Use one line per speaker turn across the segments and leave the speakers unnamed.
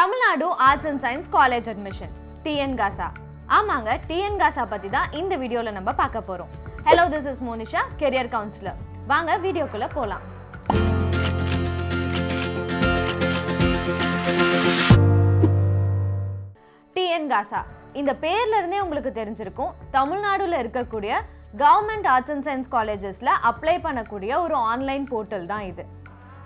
Tamil Nadu arts and science college admission TNGASA. ஆமாங்க, TNGASA பத்தி தான் இந்த வீடியோல நம்ம பார்க்க போறோம். Hello, this is Monisha, career councillor. வாங்க வீடியோக்குள்ள போலாம். TNGASA இந்த பேர்ல இருந்தே உங்களுக்கு தெரிஞ்சிருக்கும். தமிழ்நாடுல இருக்கக்கூடிய கவர்மெண்ட் ஆர்ட்ஸ் அண்ட் சயின்ஸ் காலேஜஸ்ல அப்ளை பண்ணக்கூடிய ஒரு ஆன்லைன் போர்ட்டல் தான் இது.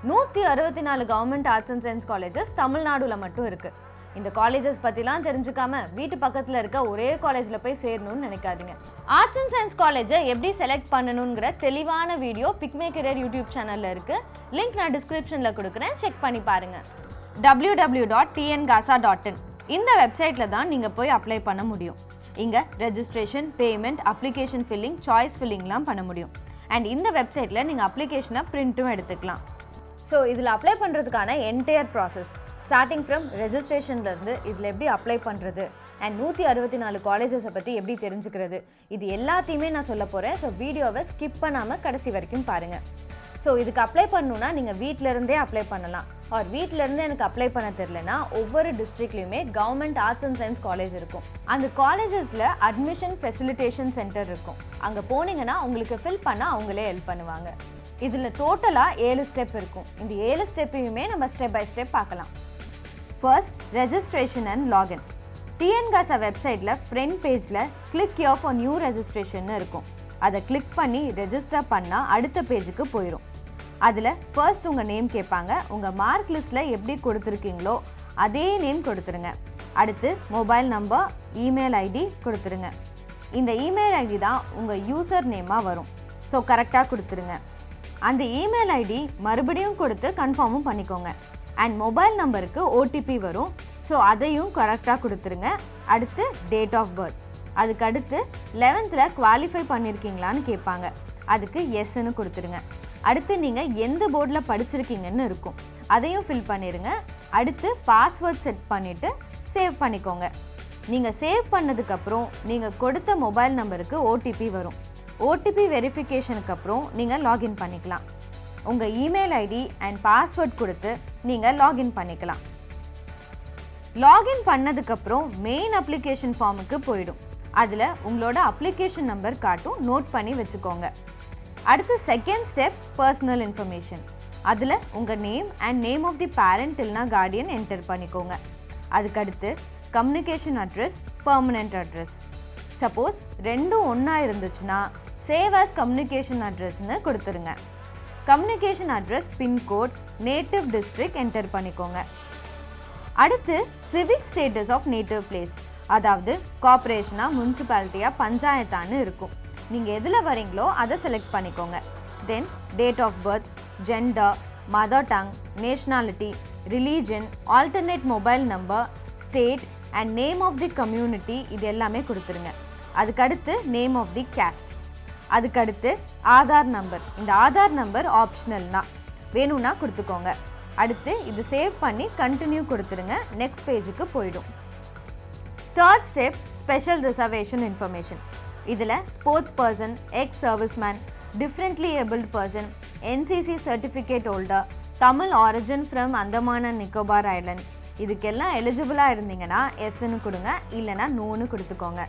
164 government arts and science colleges தமிழ்நாடுல மட்டும் இருக்கு. இந்த காலேஜஸ் பத்திலாம் தெரிஞ்சுக்காம வீட்டு பக்கத்துல இருக்க ஒரே காலேஜ்ல போய் சேரணும்னு நினைக்காதீங்க. ஆர்ட்ஸ் அண்ட் சயின்ஸ் காலேஜை எப்படி செலக்ட் பண்ணணுங்கிற தெளிவான வீடியோ PickMyCareer யூடியூப் சேனல்ல இருக்கு. லிங்க் நான் டிஸ்கிரிப்ஷன்ல கொடுக்குறேன், செக் பண்ணி பாருங்க. www.tngasa.in இந்த வெப்சைட்ல தான் நீங்க போய் அப்ளை பண்ண முடியும். இங்க registration, payment, application filling, choice ஃபில்லிங்லாம் பண்ண முடியும். அண்ட் இந்த வெப்சைட்ல நீங்க அப்ளிகேஷனை பிரிண்ட்டும் எடுத்துக்கலாம். ஸோ இதில் அப்ளை பண்ணுறதுக்கான என்டையர் ப்ராசஸ் ஸ்டார்டிங் ஃப்ரம் ரெஜிஸ்ட்ரேஷன்லேருந்து இதில் எப்படி அப்ளை பண்ணுறது அண்ட் 164 காலேஜஸை பற்றி எப்படி தெரிஞ்சுக்கிறது, இது எல்லாத்தையுமே நான் சொல்ல போகிறேன். ஸோ வீடியோவை ஸ்கிப் பண்ணாமல் கடைசி வரைக்கும் பாருங்கள். ஸோ இதுக்கு அப்ளை பண்ணணுன்னா நீங்கள் வீட்டிலேருந்தே அப்ளை பண்ணலாம். ஆர் வீட்டிலேருந்து எனக்கு அப்ளை பண்ண தெரிலனா ஒவ்வொரு டிஸ்ட்ரிக்ட்லேயுமே government arts and science college இருக்கும். அந்த காலேஜஸில் அட்மிஷன் ஃபெசிலிட்டேஷன் சென்டர் இருக்கும். அங்கே போனீங்கன்னா உங்களுக்கு ஃபில் பண்ண அவங்களே ஹெல்ப் பண்ணுவாங்க. இதில் டோட்டலாக 7 ஸ்டெப் இருக்கும். இந்த 7 ஸ்டெப்பையுமே நம்ம ஸ்டெப் பை ஸ்டெப் பார்க்கலாம். First, registration and login. TNGASA வெப்சைட்டில் ஃப்ரண்ட் பேஜில் click here for new registration இருக்கும். அதை கிளிக் பண்ணி ரெஜிஸ்டர் பண்ணால் அடுத்த பேஜுக்கு போயிடும். அதில் ஃபர்ஸ்ட் உங்கள் நேம் கேட்பாங்க. உங்கள் மார்க் லிஸ்ட்டில் எப்படி கொடுத்துருக்கீங்களோ அதே நேம் கொடுத்துருங்க. அடுத்து மொபைல் நம்பர், இமெயில் ஐடி கொடுத்துருங்க. இந்த இமெயில் ஐடி தான் உங்கள் யூசர் நேமாக வரும். ஸோ கரெக்டாக கொடுத்துருங்க. அந்த இமெயில் ஐடி மறுபடியும் கொடுத்து கன்ஃபார்மும் பண்ணிக்கோங்க. அண்ட் மொபைல் நம்பருக்கு OTP வரும். ஸோ அதையும் கரெக்டாக கொடுத்துருங்க. அடுத்து டேட் ஆஃப் பர்த். அதுக்கு அடுத்து 11th குவாலிஃபை பண்ணியிருக்கீங்களான்னு கேட்பாங்க. அதுக்கு எஸ்ன்னு கொடுத்துருங்க. அடுத்து நீங்கள் எந்த போர்டில் படிச்சிருக்கீங்கன்னு இருக்கும், அதையும் ஃபில் பண்ணிடுங்க. அடுத்து பாஸ்வேர்ட் செட் பண்ணிவிட்டு சேவ் பண்ணிக்கோங்க. நீங்கள் சேவ் பண்ணதுக்கப்புறம் நீங்கள் கொடுத்த மொபைல் நம்பருக்கு OTP வரும். OTP வெரிஃபிகேஷனுக்கு அப்புறம் நீங்கள் லாகின் பண்ணிக்கலாம். உங்கள் இமெயில் ஐடி அண்ட் பாஸ்வேர்ட் கொடுத்து நீங்கள் லாகின் பண்ணிக்கலாம். லாகின் பண்ணதுக்கப்புறம் மெயின் அப்ளிகேஷன் ஃபார்முக்கு போயிடும். அதில் உங்களோட அப்ளிகேஷன் நம்பர் காட்டும், நோட் பண்ணி வச்சுக்கோங்க. அடுத்து செகண்ட் ஸ்டெப், பர்சனல் இன்ஃபர்மேஷன். அதில் உங்கள் name and name of the parent இல்லைனா கார்டியன் என்டர் பண்ணிக்கோங்க. அதுக்கடுத்து communication address, permanent address. Suppose ரெண்டும் ஒன்றா இருந்துச்சுன்னா சேவ் ஆஸ் கம்யூனிகேஷன் அட்ரஸ்ன்னு கொடுத்துருங்க. Communication address, pincode, native district enter பண்ணிக்கோங்க. அடுத்து civic status of native place, அதாவது கார்பரேஷனாக, முனிசிபாலிட்டியாக, பஞ்சாயத்தான்னு இருக்கும். நீங்கள் எதில் வரீங்களோ அதை செலக்ட் பண்ணிக்கோங்க. Then date of birth, gender, mother tongue, nationality, religion, alternate mobile number, state and name of the community, இது எல்லாமே கொடுத்துருங்க. அதுக்கடுத்து நேம் ஆஃப் தி கேஸ்ட். அதுக்கடுத்து ஆதார் நம்பர். இந்த ஆதார் நம்பர் ஆப்ஷனல் தான், வேணும்னா கொடுத்துக்கோங்க. அடுத்து இது சேவ் பண்ணி கண்டினியூ கொடுத்துருங்க. நெக்ஸ்ட் பேஜுக்கு போயிடும். Third step, special reservation information. இதில் sports person, ex serviceman, differently abled person, NCC certificate holder, Tamil origin from Andaman and Nicobar island, இதுக்கெல்லாம் எலிஜிபிளாக இருந்தீங்கன்னா எஸ்ன்னு கொடுங்க, இல்லைனா நோன்னு கொடுத்துக்கோங்க.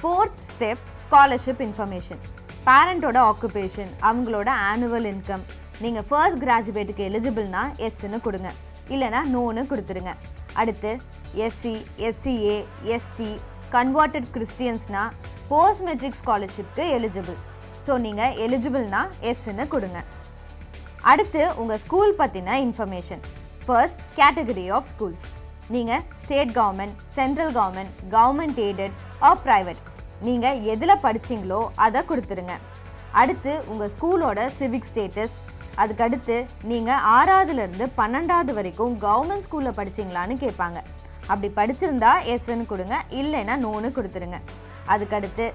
Fourth step, scholarship information. பேரண்ட்டோட ஆக்குபேஷன், அவங்களோட ஆனுவல் இன்கம். நீங்கள் ஃபர்ஸ்ட் கிராஜுவேட்டுக்கு எலிஜிபிள்னா எஸ்ன்னு கொடுங்க, இல்லைனா நோன்னு கொடுத்துருங்க. அடுத்து SC, SCA, ST, கன்வெர்டட் கிறிஸ்டியன்ஸ்னா போஸ்ட் மெட்ரிக் ஸ்காலர்ஷிப்க்கு எலிஜிபிள். ஸோ நீங்கள் எலிஜிபிள்னா எஸ்ன்னு கொடுங்க. அடுத்து உங்கள் ஸ்கூல் பற்றின information. First, category of schools. நீங்கள் state government, central government, government aided or private, நீங்கள் எதில் படிச்சிங்களோ அதை கொடுத்துருங்க. அடுத்து உங்கள் ஸ்கூலோட சிவிக் ஸ்டேட்டஸ். அதுக்கடுத்து நீங்கள் 6வதுலேருந்து 12வது வரைக்கும் கவர்மெண்ட் ஸ்கூலில் படிச்சிங்களான்னு கேட்பாங்க. அப்படி படிச்சிருந்தா எஸ்ன்னு கொடுங்க, இல்லைன்னா நோன்னு கொடுத்துருங்க. அதுக்கடுத்து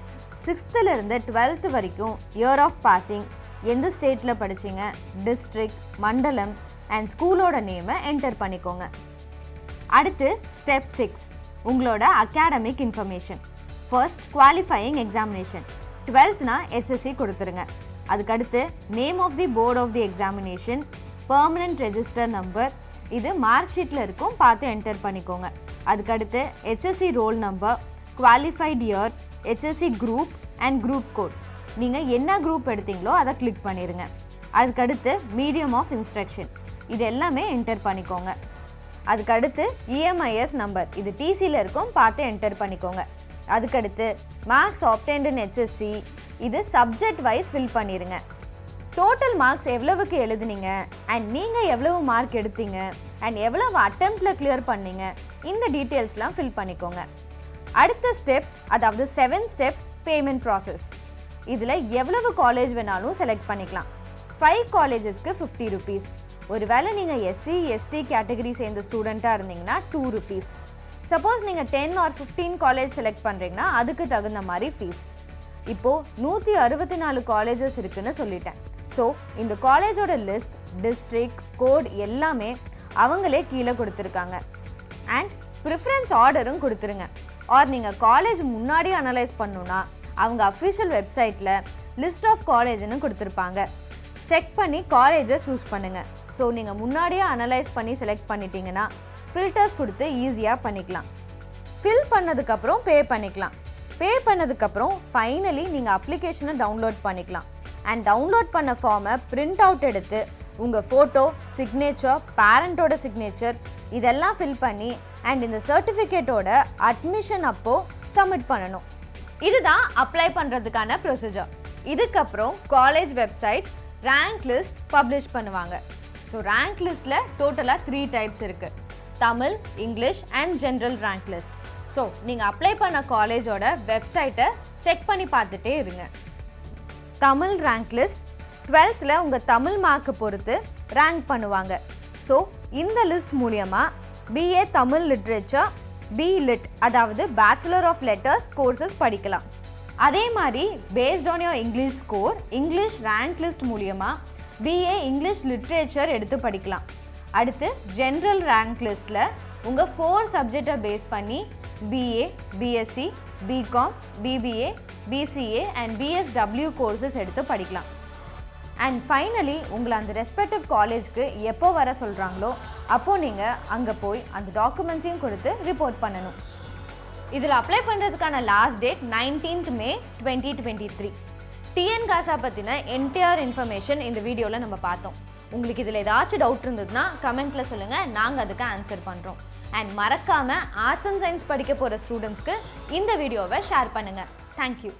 6th-லேருந்து 12th வரைக்கும் இயர் ஆஃப் பாசிங், எந்த ஸ்டேட்டில் படிச்சிங்க, டிஸ்ட்ரிக்ட், மண்டலம் அண்ட் ஸ்கூலோட நேமை என்டர் பண்ணிக்கோங்க. அடுத்து ஸ்டெப் 6, உங்களோட academic information. First, qualifying examination. 12th-னா HSC கொடுத்துருங்க. அதுக்கடுத்து name of the board of the examination, permanent register number, இது மார்க் ஷீட்டில் இருக்கும், பார்த்து என்டர் பண்ணிக்கோங்க. அதுக்கடுத்து HSC roll number, qualified year, HSC group and group code. நீங்கள் என்ன குரூப் எடுத்தீங்களோ அதை கிளிக் பண்ணிடுங்க. அதுக்கடுத்து மீடியம் ஆஃப் இன்ஸ்ட்ரக்ஷன், இது எல்லாமே என்டர் பண்ணிக்கோங்க. அதுக்கடுத்து EMIS நம்பர், இது TCயில் இருக்கும், பார்த்து என்டர் பண்ணிக்கோங்க. அதுக்கடுத்து மார்க்ஸ் ஆப்டென்ட் இன் HSC, இது சப்ஜெக்ட் வைஸ் ஃபில் பண்ணிடுங்க. டோட்டல் மார்க்ஸ் எவ்வளவுக்கு எழுதுனீங்க அண்ட் நீங்கள் எவ்வளவு மார்க் எடுத்தீங்க அண்ட் எவ்வளவு அட்டெம்ப்டில் கிளியர் பண்ணீங்க, இந்த டீட்டெயில்ஸ்லாம் ஃபில் பண்ணிக்கோங்க. அடுத்த ஸ்டெப், அதாவது 7th ஸ்டெப் பேமெண்ட் ப்ராசஸ். இதில் எவ்வளவு காலேஜ் வேணாலும் செலக்ட் பண்ணிக்கலாம். 5 காலேஜஸ்க்கு 50 rupees. ஒருவேளை நீங்கள் SC ST கேட்டகரி சேர்ந்த ஸ்டூடெண்ட்டாக இருந்தீங்கன்னா 2 rupees. சப்போஸ் நீங்கள் 10 or 15 காலேஜ் செலக்ட் பண்ணுறீங்கன்னா அதுக்கு தகுந்த மாதிரி ஃபீஸ். இப்போது 164 காலேஜஸ் இருக்குதுன்னு சொல்லிட்டேன். ஸோ இந்த காலேஜோட லிஸ்ட், டிஸ்ட்ரிக்ட், கோட் எல்லாமே அவங்களே கீழே கொடுத்துருக்காங்க. அண்ட் ப்ரிஃபரன்ஸ் ஆர்டரும் கொடுத்துருங்க. ஆர் நீங்கள் காலேஜ் முன்னாடி அனலைஸ் பண்ணணுன்னா அவங்க அஃபிஷியல் வெப்சைட்டில் லிஸ்ட் ஆஃப் காலேஜ்னு கொடுத்துருப்பாங்க. செக் பண்ணி காலேஜை சூஸ் பண்ணுங்கள். ஸோ நீங்கள் முன்னாடியே அனலைஸ் பண்ணி செலக்ட் பண்ணிட்டீங்கன்னா ஃபில்டர்ஸ் கொடுத்து ஈஸியாக பண்ணிக்கலாம். ஃபில் பண்ணதுக்கப்புறம் பே பண்ணிக்கலாம். பே பண்ணதுக்கப்புறம் ஃபைனலி நீங்கள் அப்ளிகேஷனை டவுன்லோட் பண்ணிக்கலாம். அண்ட் டவுன்லோட் பண்ண ஃபார்மை பிரிண்ட் அவுட் எடுத்து உங்கள் ஃபோட்டோ, சிக்னேச்சர், பேரண்ட்டோட சிக்னேச்சர் இதெல்லாம் ஃபில் பண்ணி அண்ட் இந்த சர்டிஃபிகேட்டோட அட்மிஷன் அப்போது சப்மிட் பண்ணணும். இதுதான் அப்ளை பண்ணுறதுக்கான ப்ரொசீஜர். இதுக்கப்புறம் college website rank list publish பண்ணுவாங்க. ஸோ ரேங்க் லிஸ்ட்டில் டோட்டலாக 3 டைப்ஸ் இருக்குது: Tamil, English and general rank list. So நீங்கள் அப்ளை பண்ண காலேஜோட வெப்சைட்டை செக் பண்ணி பார்த்துட்டே இருங்க. தமிழ் ரேங்க் லிஸ்ட் 12th உங்கள் தமிழ் மார்க்கு பொறுத்து ரேங்க் பண்ணுவாங்க. ஸோ இந்த லிஸ்ட் மூலியமாக BA தமிழ் லிட்ரேச்சர், B.Lit அதாவது பேச்சுலர் ஆஃப் லெட்டர்ஸ் கோர்சஸ் படிக்கலாம். அதே மாதிரி based on your English score, English rank list மூலியமாக BA இங்கிலீஷ் லிட்ரேச்சர் எடுத்து படிக்கலாம். அடுத்து ஜென்ரல் ரேங்க் லிஸ்ட்டில் உங்கள் 4 சப்ஜெக்டை பேஸ் பண்ணி BA, BSc, BCom, BBA, BCA and BSW courses எடுத்து படிக்கலாம். அண்ட் ஃபைனலி உங்களை அந்த ரெஸ்பெக்டிவ் காலேஜ்க்கு எப்போ வர சொல்கிறாங்களோ அப்போது நீங்கள் அங்கே போய் அந்த டாக்குமெண்ட்ஸையும் கொடுத்து ரிப்போர்ட் பண்ணணும். இதில் அப்ளை பண்ணுறதுக்கான last date 19th May 2023. TN GASA பற்றின என்டையர் இன்ஃபர்மேஷன் இந்த வீடியோவில் நம்ம பார்த்தோம். உங்களுக்கு இதில் ஏதாச்சும் டவுட் இருந்ததுன்னா கமெண்ட்டில் சொல்லுங்கள், நாங்கள் அதுக்கு ஆன்சர் பண்ணுறோம். அண்ட் மறக்காமல் ஆர்ட்ஸ் அண்ட் சயின்ஸ் படிக்க போகிற ஸ்டூடெண்ட்ஸ்க்கு இந்த வீடியோவை ஷேர் பண்ணுங்கள். தேங்க்யூ.